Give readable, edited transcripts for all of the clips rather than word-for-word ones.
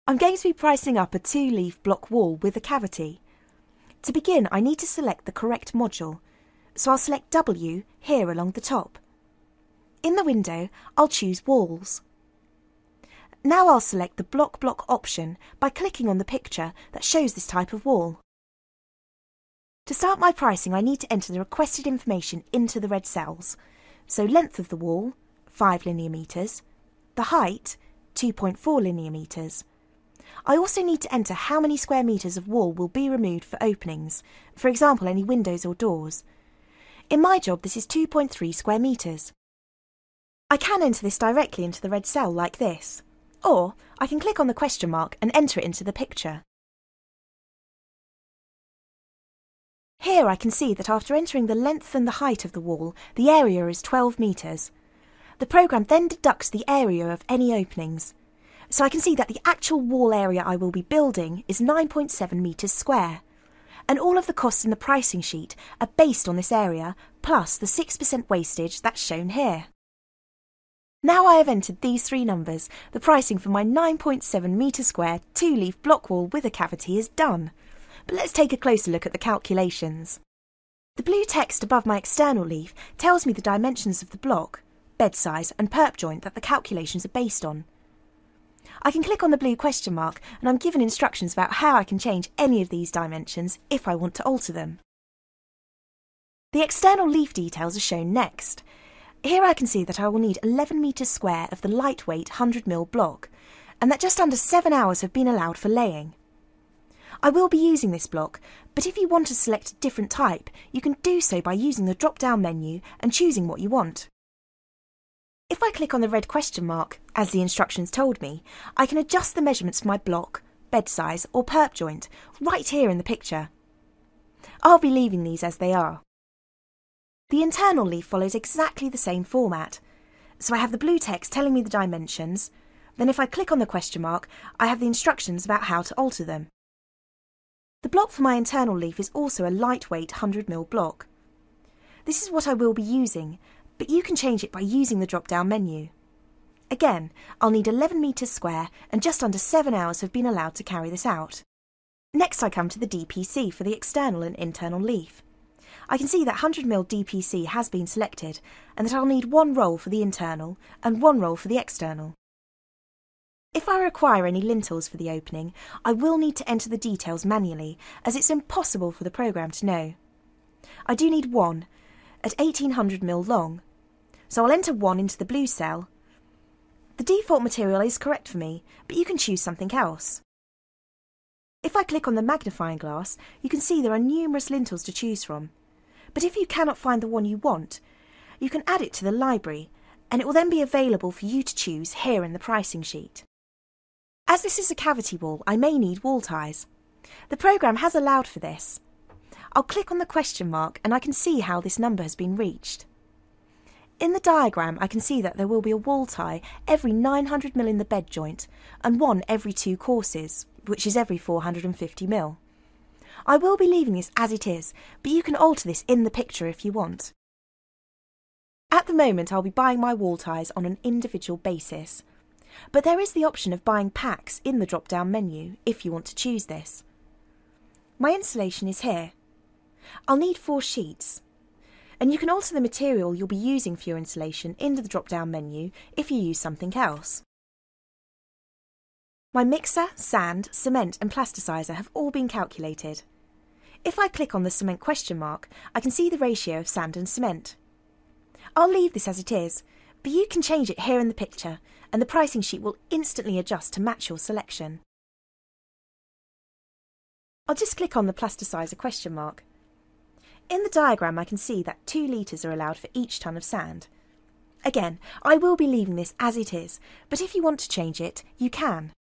I'm going to be pricing up a 2-leaf block wall with a cavity. To begin, I need to select the correct module, so I'll select W here along the top. In the window, I'll choose Walls. Now I'll select the Block option by clicking on the picture that shows this type of wall. To start my pricing, I need to enter the requested information into the red cells. So length of the wall, 5 linear metres, the height, 2.4 linear metres. I also need to enter how many square metres of wall will be removed for openings, for example any windows or doors. In my job this is 2.3 square metres. I can enter this directly into the red cell like this, or I can click on the question mark and enter it into the picture. Here I can see that after entering the length and the height of the wall, the area is 12 metres. The programme then deducts the area of any openings. So I can see that the actual wall area I will be building is 9.7 metres square. And all of the costs in the pricing sheet are based on this area, plus the 6% wastage that's shown here. Now I have entered these 3 numbers, the pricing for my 9.7 metre square 2-leaf block wall with a cavity is done. But let's take a closer look at the calculations. The blue text above my external leaf tells me the dimensions of the block, bed size and perp joint that the calculations are based on. I can click on the blue question mark and I'm given instructions about how I can change any of these dimensions if I want to alter them. The external leaf details are shown next. Here I can see that I will need 11 metres square of the lightweight 100mm block and that just under 7 hours have been allowed for laying. I will be using this block, but if you want to select a different type, you can do so by using the drop-down menu and choosing what you want. If I click on the red question mark, as the instructions told me, I can adjust the measurements for my block, bed size or perp joint right here in the picture. I'll be leaving these as they are. The internal leaf follows exactly the same format. So I have the blue text telling me the dimensions, then if I click on the question mark, I have the instructions about how to alter them. The block for my internal leaf is also a lightweight 100mm block. This is what I will be using, but you can change it by using the drop-down menu. Again, I'll need 11 metres square and just under 7 hours have been allowed to carry this out. Next I come to the DPC for the external and internal leaf. I can see that 100mm DPC has been selected and that I'll need 1 roll for the internal and 1 roll for the external. If I require any lintels for the opening, I will need to enter the details manually, as it's impossible for the programme to know. I do need 1, at 1800mm long, so I'll enter 1 into the blue cell. The default material is correct for me, but you can choose something else. If I click on the magnifying glass, you can see there are numerous lintels to choose from. But if you cannot find the one you want, you can add it to the library, and it will then be available for you to choose here in the pricing sheet. As this is a cavity wall, I may need wall ties. The programme has allowed for this. I'll click on the question mark and I can see how this number has been reached. In the diagram, I can see that there will be a wall tie every 900mm in the bed joint and 1 every 2 courses, which is every 450mm. I will be leaving this as it is, but you can alter this in the picture if you want. At the moment, I'll be buying my wall ties on an individual basis. But there is the option of buying packs in the drop-down menu if you want to choose this. My insulation is here. I'll need 4 sheets. And you can alter the material you'll be using for your insulation in the drop-down menu if you use something else. My mixer, sand, cement and plasticizer have all been calculated. If I click on the cement question mark, I can see the ratio of sand and cement. I'll leave this as it is, but you can change it here in the picture and the pricing sheet will instantly adjust to match your selection. I'll just click on the plasticizer question mark. In the diagram I can see that 2 litres are allowed for each tonne of sand. Again, I will be leaving this as it is, but if you want to change it, you can.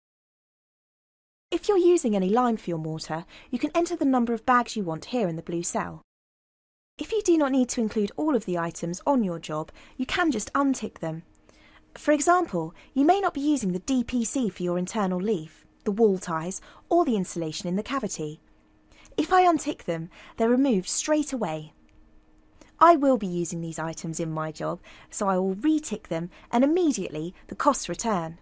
If you're using any lime for your mortar, you can enter the number of bags you want here in the blue cell. If you do not need to include all of the items on your job, you can just untick them. For example, you may not be using the DPC for your internal leaf, the wall ties, or the insulation in the cavity. If I untick them, they're removed straight away. I will be using these items in my job, so I will retick them and immediately the costs return.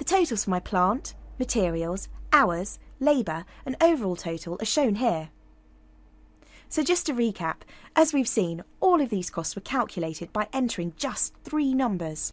The totals for my plant, materials, hours, labour and overall total are shown here. So just to recap, as we've seen, all of these costs were calculated by entering just 3 numbers.